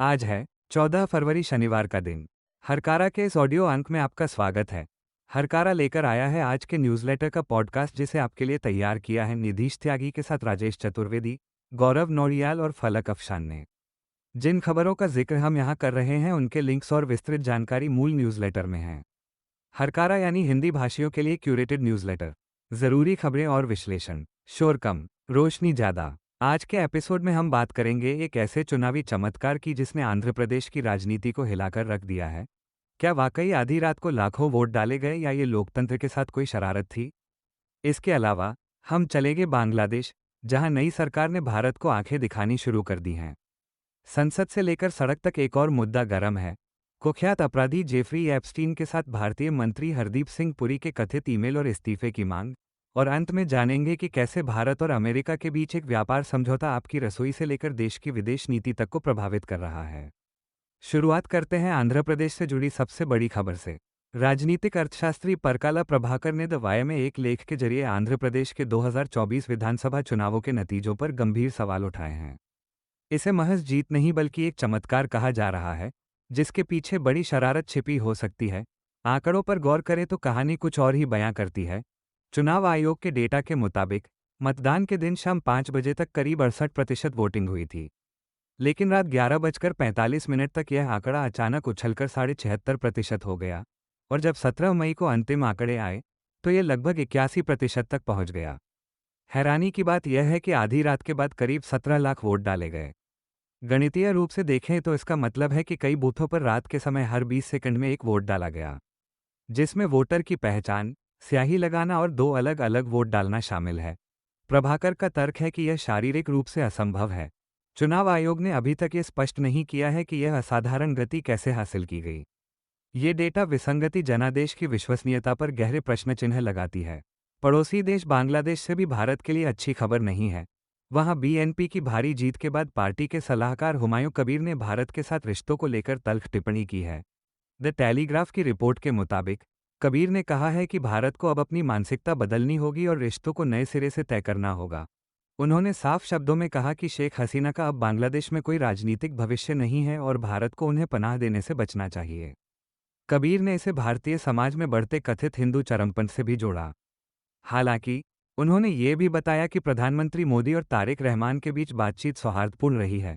आज है 14 फरवरी शनिवार का दिन। हरकारा के इस ऑडियो अंक में आपका स्वागत है। हरकारा लेकर आया है आज के न्यूज़लेटर का पॉडकास्ट जिसे आपके लिए तैयार किया है निधीश त्यागी के साथ राजेश चतुर्वेदी, गौरव नौरियाल और फलक अफशान ने। जिन खबरों का जिक्र हम यहाँ कर रहे हैं उनके लिंक्स और विस्तृत जानकारी मूल न्यूज़लेटर में है। हरकारा यानी हिंदी भाषियों के लिए क्यूरेटेड न्यूज़लेटर। ज़रूरी खबरें और विश्लेषण, शोर कम, रोशनी ज़्यादा। आज के एपिसोड में हम बात करेंगे एक ऐसे चुनावी चमत्कार की जिसने आंध्र प्रदेश की राजनीति को हिलाकर रख दिया है। क्या वाकई आधी रात को लाखों वोट डाले गए या ये लोकतंत्र के साथ कोई शरारत थी? इसके अलावा हम चलेंगे बांग्लादेश, जहां नई सरकार ने भारत को आंखें दिखानी शुरू कर दी हैं। संसद से लेकर सड़क तक एक और मुद्दा गर्म है। कुख्यात अपराधी जेफरी एप्स्टीन के साथ भारतीय मंत्री हरदीप सिंह पुरी के कथित ईमेल और इस्तीफे की मांग। और अंत में जानेंगे कि कैसे भारत और अमेरिका के बीच एक व्यापार समझौता आपकी रसोई से लेकर देश की विदेश नीति तक को प्रभावित कर रहा है। शुरुआत करते हैं आंध्र प्रदेश से जुड़ी सबसे बड़ी खबर से। राजनीतिक अर्थशास्त्री परकाला प्रभाकर ने द वाय में एक लेख के जरिए आंध्र प्रदेश के 2024 विधानसभा चुनावों के नतीजों पर गंभीर सवाल उठाए हैं। इसे महज जीत नहीं बल्कि एक चमत्कार कहा जा रहा है, जिसके पीछे बड़ी शरारत छिपी हो सकती है। आंकड़ों पर गौर करें तो कहानी कुछ और ही बयां करती है। चुनाव आयोग के डेटा के मुताबिक मतदान के दिन शाम 5 बजे तक करीब 68% वोटिंग हुई थी। लेकिन रात 11:45 तक यह आंकड़ा अचानक उछलकर 76.5% हो गया। और जब 17 मई को अंतिम आंकड़े आए तो यह लगभग 81% तक पहुंच गया। हैरानी की बात यह है कि आधी रात के बाद करीब 17 लाख वोट डाले गए। गणितीय रूप से देखें तो इसका मतलब है कि कई बूथों पर रात के समय हर 20 सेकंड में एक वोट डाला गया, जिसमें वोटर की पहचान, स्याही लगाना और दो अलग अलग वोट डालना शामिल है। प्रभाकर का तर्क है कि यह शारीरिक रूप से असंभव है। चुनाव आयोग ने अभी तक ये स्पष्ट नहीं किया है कि यह असाधारण गति कैसे हासिल की गई। ये डेटा विसंगति जनादेश की विश्वसनीयता पर गहरे प्रश्न चिन्ह लगाती है। पड़ोसी देश बांग्लादेश से भी भारत के लिए अच्छी खबर नहीं है। वहां बीएनपी की भारी जीत के बाद पार्टी के सलाहकार हुमायूं कबीर ने भारत के साथ रिश्तों को लेकर तल्ख टिप्पणी की है। द टेलीग्राफ की रिपोर्ट के मुताबिक कबीर ने कहा है कि भारत को अब अपनी मानसिकता बदलनी होगी और रिश्तों को नए सिरे से तय करना होगा। उन्होंने साफ शब्दों में कहा कि शेख हसीना का अब बांग्लादेश में कोई राजनीतिक भविष्य नहीं है और भारत को उन्हें पनाह देने से बचना चाहिए। कबीर ने इसे भारतीय समाज में बढ़ते कथित हिंदू चरमपंथ से भी जोड़ा। हालांकि उन्होंने ये भी बताया कि प्रधानमंत्री मोदी और तारिक रहमान के बीच बातचीत सौहार्दपूर्ण रही है।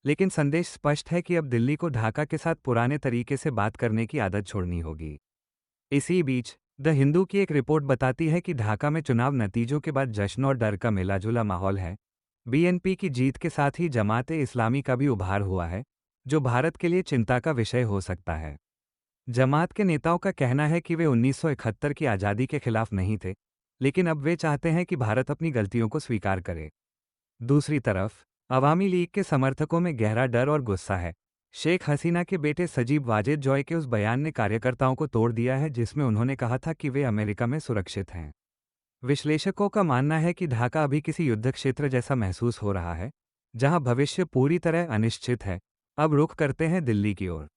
लेकिन संदेश स्पष्ट है कि अब दिल्ली को ढाका के साथ पुराने तरीके से बात करने की आदत छोड़नी होगी। इसी बीच द हिंदू की एक रिपोर्ट बताती है कि ढाका में चुनाव नतीजों के बाद जश्न और डर का मिलाजुला माहौल है। बीएनपी की जीत के साथ ही जमाते इस्लामी का भी उभार हुआ है, जो भारत के लिए चिंता का विषय हो सकता है। जमात के नेताओं का कहना है कि वे 1971 की आज़ादी के खिलाफ नहीं थे, लेकिन अब वे चाहते हैं कि भारत अपनी गलतियों को स्वीकार करे। दूसरी तरफ अवामी लीग के समर्थकों में गहरा डर और गुस्सा है। शेख हसीना के बेटे सजीब वाजेद जॉय के उस बयान ने कार्यकर्ताओं को तोड़ दिया है जिसमें उन्होंने कहा था कि वे अमेरिका में सुरक्षित हैं। विश्लेषकों का मानना है कि ढाका अभी किसी युद्ध क्षेत्र जैसा महसूस हो रहा है, जहां भविष्य पूरी तरह अनिश्चित है। अब रुख करते हैं दिल्ली की ओर।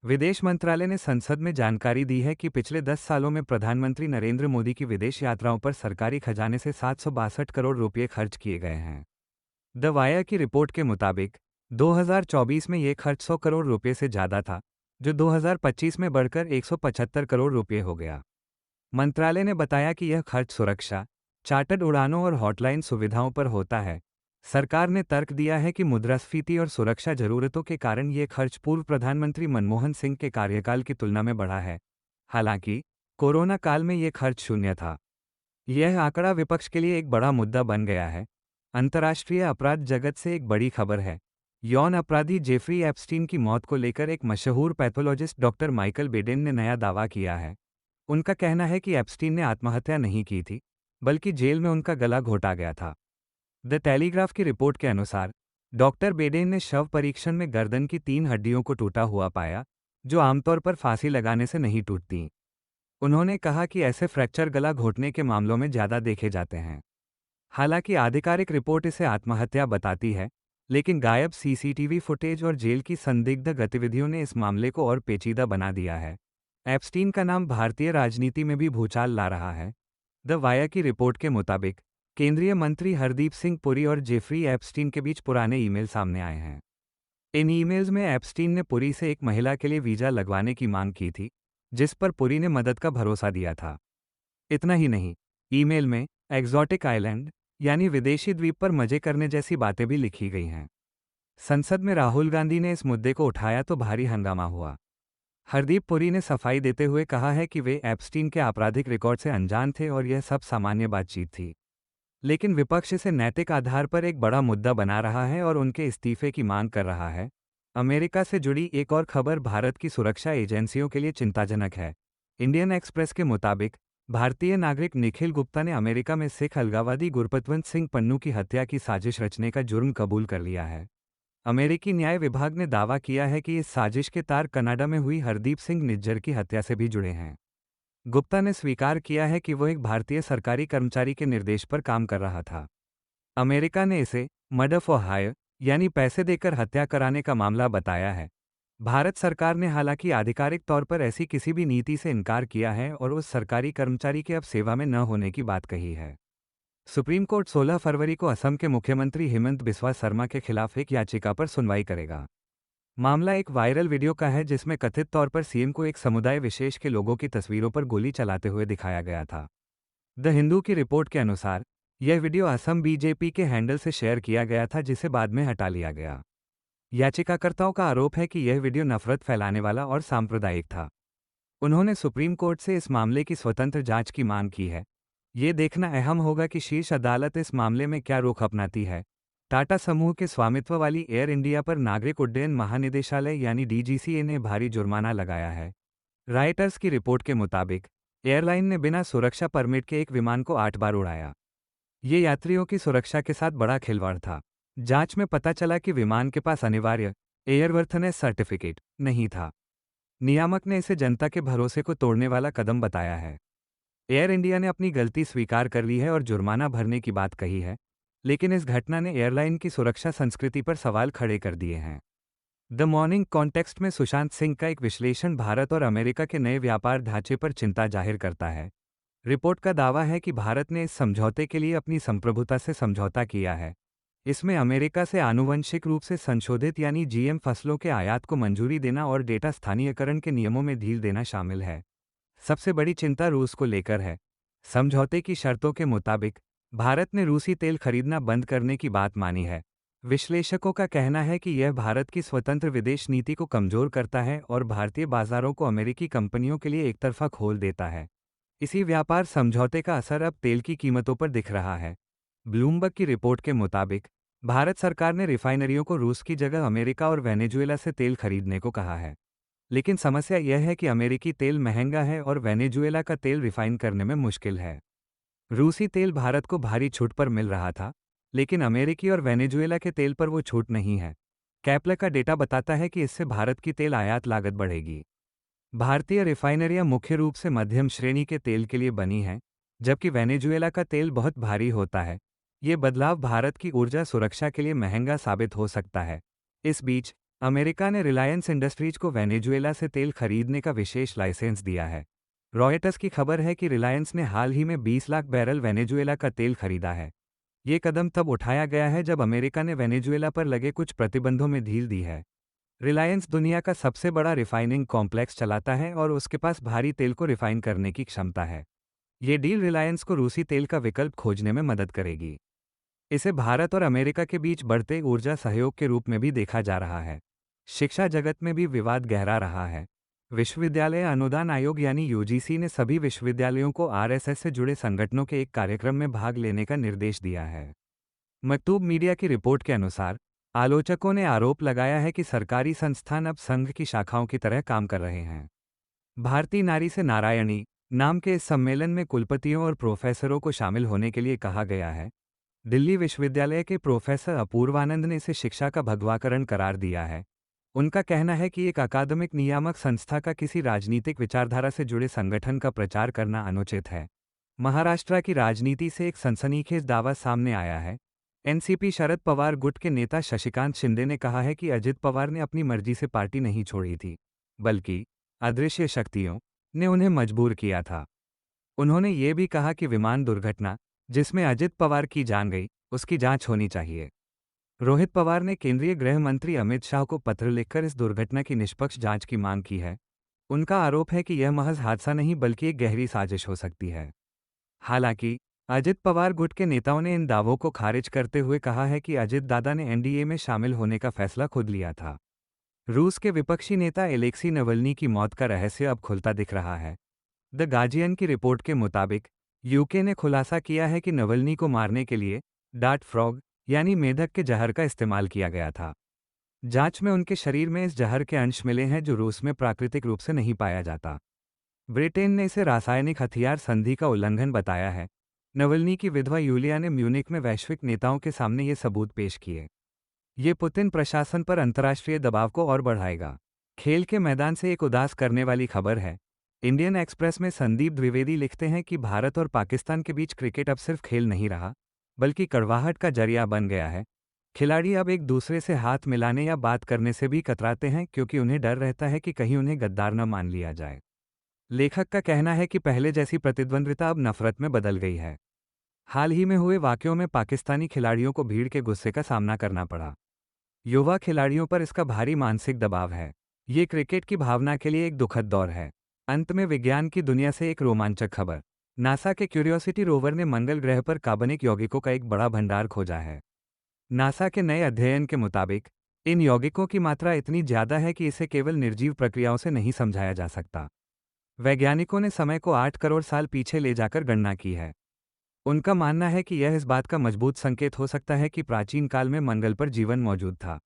विदेश मंत्रालय ने संसद में जानकारी दी है कि पिछले 10 सालों में प्रधानमंत्री नरेंद्र मोदी की विदेश यात्राओं पर सरकारी खजाने से 762 करोड़ रुपये खर्च किए गए हैं। द वायर की रिपोर्ट के मुताबिक 2024 में ये खर्च 100 करोड़ रुपये से ज़्यादा था, जो 2025 में बढ़कर 175 करोड़ रुपये हो गया। मंत्रालय ने बताया कि यह खर्च सुरक्षा, चार्टर्ड उड़ानों और हॉटलाइन सुविधाओं पर होता है। सरकार ने तर्क दिया है कि मुद्रास्फीति और सुरक्षा जरूरतों के कारण ये खर्च पूर्व प्रधानमंत्री मनमोहन सिंह के कार्यकाल की तुलना में बढ़ा है। हालांकि कोरोना काल में ये खर्च शून्य था। यह आंकड़ा विपक्ष के लिए एक बड़ा मुद्दा बन गया है। अंतर्राष्ट्रीय अपराध जगत से एक बड़ी खबर है। यौन अपराधी जेफरी एप्स्टीन की मौत को लेकर एक मशहूर पैथोलॉजिस्ट डॉक्टर माइकल बेडेन ने नया दावा किया है। उनका कहना है कि एप्स्टीन ने आत्महत्या नहीं की थी, बल्कि जेल में उनका गला घोटा गया था। द टेलीग्राफ की रिपोर्ट के अनुसार डॉक्टर बेडेन ने शव परीक्षण में गर्दन की 3 हड्डियों को टूटा हुआ पाया, जो आमतौर पर फांसी लगाने से नहीं टूटती। उन्होंने कहा कि ऐसे फ्रैक्चर गला घोटने के मामलों में ज़्यादा देखे जाते हैं। हालांकि आधिकारिक रिपोर्ट इसे आत्महत्या बताती है, लेकिन गायब सीसीटीवी फुटेज और जेल की संदिग्ध गतिविधियों ने इस मामले को और पेचीदा बना दिया है। एप्स्टीन का नाम भारतीय राजनीति में भी भूचाल ला रहा है। द वाया की रिपोर्ट के मुताबिक केंद्रीय मंत्री हरदीप सिंह पुरी और जेफरी एप्स्टीन के बीच पुराने ईमेल सामने आए हैं। इन ईमेल्स में एप्स्टीन ने पुरी से एक महिला के लिए वीजा लगवाने की मांग की थी, जिस पर पुरी ने मदद का भरोसा दिया था। इतना ही नहीं, ईमेल में एक्सोटिक आइलैंड यानी विदेशी द्वीप पर मजे करने जैसी बातें भी लिखी गई हैं। संसद में राहुल गांधी ने इस मुद्दे को उठाया तो भारी हंगामा हुआ। हरदीप पुरी ने सफाई देते हुए कहा है कि वे एप्स्टीन के आपराधिक रिकॉर्ड से अनजान थे और यह सब सामान्य बातचीत थी। लेकिन विपक्ष इसे नैतिक आधार पर एक बड़ा मुद्दा बना रहा है और उनके इस्तीफे की मांग कर रहा है। अमेरिका से जुड़ी एक और खबर भारत की सुरक्षा एजेंसियों के लिए चिंताजनक है। इंडियन एक्सप्रेस के मुताबिक भारतीय नागरिक निखिल गुप्ता ने अमेरिका में सिख अलगाववादी गुरपतवंत सिंह पन्नू की हत्या की साजिश रचने का जुर्म कबूल कर लिया है। अमेरिकी न्याय विभाग ने दावा किया है कि इस साजिश के तार कनाडा में हुई हरदीप सिंह निज्जर की हत्या से भी जुड़े हैं। गुप्ता ने स्वीकार किया है कि वो एक भारतीय सरकारी कर्मचारी के निर्देश पर काम कर रहा था। अमेरिका ने इसे मर्डर फॉर हायर यानी पैसे देकर हत्या कराने का मामला बताया है। भारत सरकार ने हालांकि आधिकारिक तौर पर ऐसी किसी भी नीति से इनकार किया है और उस सरकारी कर्मचारी के अब सेवा में न होने की बात कही है। सुप्रीम कोर्ट 16 फरवरी को असम के मुख्यमंत्री हेमंत बिस्वा शर्मा के खिलाफ एक याचिका पर सुनवाई करेगा। मामला एक वायरल वीडियो का है जिसमें कथित तौर पर सीएम को एक समुदाय विशेष के लोगों की तस्वीरों पर गोली चलाते हुए दिखाया गया था। द हिंदू की रिपोर्ट के अनुसार यह वीडियो असम बीजेपी के हैंडल से शेयर किया गया था, जिसे बाद में हटा लिया गया। याचिकाकर्ताओं का आरोप है कि यह वीडियो नफरत फैलाने वाला और सांप्रदायिक था। उन्होंने सुप्रीम कोर्ट से इस मामले की स्वतंत्र जांच की मांग की है। ये देखना अहम होगा कि शीर्ष अदालत इस मामले में क्या रुख अपनाती है। टाटा समूह के स्वामित्व वाली एयर इंडिया पर नागरिक उड्डयन महानिदेशालय यानी डीजीसीए ने भारी जुर्माना लगाया है। रॉयटर्स की रिपोर्ट के मुताबिक एयरलाइन ने बिना सुरक्षा परमिट के एक विमान को 8 बार उड़ाया। ये यात्रियों की सुरक्षा के साथ बड़ा खिलवाड़ था। जांच में पता चला कि विमान के पास अनिवार्य एयरवर्थनेस सर्टिफिकेट नहीं था। नियामक ने इसे जनता के भरोसे को तोड़ने वाला कदम बताया है। एयर इंडिया ने अपनी गलती स्वीकार कर ली है और जुर्माना भरने की बात कही है, लेकिन इस घटना ने एयरलाइन की सुरक्षा संस्कृति पर सवाल खड़े कर दिए हैं। द मॉर्निंग कॉन्टेक्स्ट में सुशांत सिंह का एक विश्लेषण भारत और अमेरिका के नए व्यापार ढांचे पर चिंता जाहिर करता है। रिपोर्ट का दावा है कि भारत ने इस समझौते के लिए अपनी संप्रभुता से समझौता किया है। इसमें अमेरिका से आनुवंशिक रूप से संशोधित यानी जीएम फसलों के आयात को मंजूरी देना और डेटा स्थानीयकरण के नियमों में ढील देना शामिल है। सबसे बड़ी चिंता रूस को लेकर है। समझौते की शर्तों के मुताबिक भारत ने रूसी तेल खरीदना बंद करने की बात मानी है। विश्लेषकों का कहना है कि यह भारत की स्वतंत्र विदेश नीति को कमजोर करता है और भारतीय बाजारों को अमेरिकी कंपनियों के लिए एकतरफा खोल देता है। इसी व्यापार समझौते का असर अब तेल की कीमतों पर दिख रहा है। ब्लूमबर्ग की रिपोर्ट के मुताबिक भारत सरकार ने रिफाइनरियों को रूस की जगह अमेरिका और वेनेजुएला से तेल खरीदने को कहा है। लेकिन समस्या यह है कि अमेरिकी तेल महंगा है और वेनेजुएला का तेल रिफाइन करने में मुश्किल है। रूसी तेल भारत को भारी छूट पर मिल रहा था, लेकिन अमेरिकी और वेनेजुएला के तेल पर वो छूट नहीं है। कैपलर का डेटा बताता है कि इससे भारत की तेल आयात लागत बढ़ेगी। भारतीय रिफाइनरियां मुख्य रूप से मध्यम श्रेणी के तेल के लिए बनी हैं, जबकि वेनेजुएला का तेल बहुत भारी होता है। ये बदलाव भारत की ऊर्जा सुरक्षा के लिए महंगा साबित हो सकता है। इस बीच अमेरिका ने रिलायंस इंडस्ट्रीज को वेनेजुएला से तेल खरीदने का विशेष लाइसेंस दिया है। रॉयटर्स की खबर है कि रिलायंस ने हाल ही में 20 लाख बैरल वेनेजुएला का तेल खरीदा है। ये कदम तब उठाया गया है जब अमेरिका ने वेनेजुएला पर लगे कुछ प्रतिबंधों में ढील दी है। रिलायंस दुनिया का सबसे बड़ा रिफाइनिंग कॉम्प्लेक्स चलाता है और उसके पास भारी तेल को रिफाइन करने की क्षमता है। ये डील रिलायंस को रूसी तेल का विकल्प खोजने में मदद करेगी। इसे भारत और अमेरिका के बीच बढ़ते ऊर्जा सहयोग के रूप में भी देखा जा रहा है। शिक्षा जगत में भी विवाद गहरा रहा है। विश्वविद्यालय अनुदान आयोग यानी यूजीसी ने सभी विश्वविद्यालयों को आरएसएस से जुड़े संगठनों के एक कार्यक्रम में भाग लेने का निर्देश दिया है। मकतूब मीडिया की रिपोर्ट के अनुसार आलोचकों ने आरोप लगाया है कि सरकारी संस्थान अब संघ की शाखाओं की तरह काम कर रहे हैं। भारती नारी से नारायणी नाम के इस सम्मेलन में कुलपतियों और प्रोफेसरों को शामिल होने के लिए कहा गया है। दिल्ली विश्वविद्यालय के प्रोफेसर अपूर्वानंद ने इसे शिक्षा का भगवाकरण करार दिया है। उनका कहना है कि एक अकादमिक नियामक संस्था का किसी राजनीतिक विचारधारा से जुड़े संगठन का प्रचार करना अनुचित है। महाराष्ट्र की राजनीति से एक सनसनीखेज दावा सामने आया है। एनसीपी शरद पवार गुट के नेता शशिकांत शिंदे ने कहा है कि अजित पवार ने अपनी मर्जी से पार्टी नहीं छोड़ी थी, बल्कि अदृश्य शक्तियों ने उन्हें मजबूर किया था। उन्होंने ये भी कहा कि विमान दुर्घटना जिसमें अजित पवार की जान गई, उसकी जांच होनी चाहिए। रोहित पवार ने केंद्रीय गृह मंत्री अमित शाह को पत्र लिखकर इस दुर्घटना की निष्पक्ष जांच की मांग की है। उनका आरोप है कि यह महज हादसा नहीं बल्कि एक गहरी साजिश हो सकती है। हालांकि अजित पवार गुट के नेताओं ने इन दावों को खारिज करते हुए कहा है कि अजित दादा ने एनडीए में शामिल होने का फैसला खुद लिया था। रूस के विपक्षी नेता एलेक्सी नवल्नी की मौत का रहस्य अब खुलता दिख रहा है। द गार्जियन की रिपोर्ट के मुताबिक यूके ने खुलासा किया है कि नवल्नी को मारने के लिए डार्ट फ्रॉग यानी मेढक के जहर का इस्तेमाल किया गया था। जांच में उनके शरीर में इस जहर के अंश मिले हैं जो रूस में प्राकृतिक रूप से नहीं पाया जाता। ब्रिटेन ने इसे रासायनिक हथियार संधि का उल्लंघन बताया है। नवल्नी की विधवा यूलिया ने म्यूनिक में वैश्विक नेताओं के सामने ये सबूत पेश किए। ये पुतिन प्रशासन पर अंतर्राष्ट्रीय दबाव को और बढ़ाएगा। खेल के मैदान से एक उदास करने वाली खबर है। इंडियन एक्सप्रेस में संदीप द्विवेदी लिखते हैं कि भारत और पाकिस्तान के बीच क्रिकेट अब सिर्फ खेल नहीं रहा, बल्कि कड़वाहट का जरिया बन गया है। खिलाड़ी अब एक दूसरे से हाथ मिलाने या बात करने से भी कतराते हैं क्योंकि उन्हें डर रहता है कि कहीं उन्हें गद्दार न मान लिया जाए। लेखक का कहना है कि पहले जैसी प्रतिद्वंद्विता अब नफरत में बदल गई है। हाल ही में हुए वाकयों में पाकिस्तानी खिलाड़ियों को भीड़ के गुस्से का सामना करना पड़ा। युवा खिलाड़ियों पर इसका भारी मानसिक दबाव है। ये क्रिकेट की भावना के लिए एक दुखद दौर है। अंत में विज्ञान की दुनिया से एक रोमांचक खबर। नासा के क्यूरियोसिटी रोवर ने मंगल ग्रह पर कार्बनिक यौगिकों का एक बड़ा भंडार खोजा है। नासा के नए अध्ययन के मुताबिक इन यौगिकों की मात्रा इतनी ज्यादा है कि इसे केवल निर्जीव प्रक्रियाओं से नहीं समझाया जा सकता। वैज्ञानिकों ने समय को 8 करोड़ साल पीछे ले जाकर गणना की है। उनका मानना है कि यह इस बात का मजबूत संकेत हो सकता है कि प्राचीन काल में मंगल पर जीवन मौजूद था।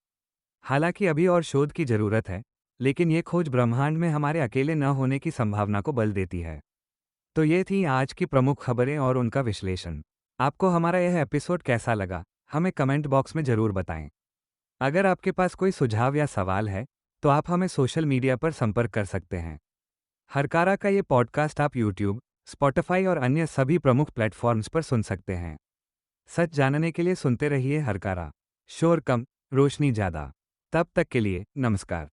हालांकि अभी और शोध की जरूरत है, लेकिन ये खोज ब्रह्मांड में हमारे अकेले न होने की संभावना को बल देती है। तो ये थी आज की प्रमुख खबरें और उनका विश्लेषण। आपको हमारा यह एपिसोड कैसा लगा, हमें कमेंट बॉक्स में जरूर बताएं। अगर आपके पास कोई सुझाव या सवाल है, तो आप हमें सोशल मीडिया पर संपर्क कर सकते हैं। हरकारा का ये पॉडकास्ट आप यूट्यूब, स्पॉटिफाई और अन्य सभी प्रमुख प्लेटफॉर्म्स पर सुन सकते हैं। सच जानने के लिए सुनते रहिए हरकारा। शोर कम, रोशनी ज्यादा। तब तक के लिए नमस्कार।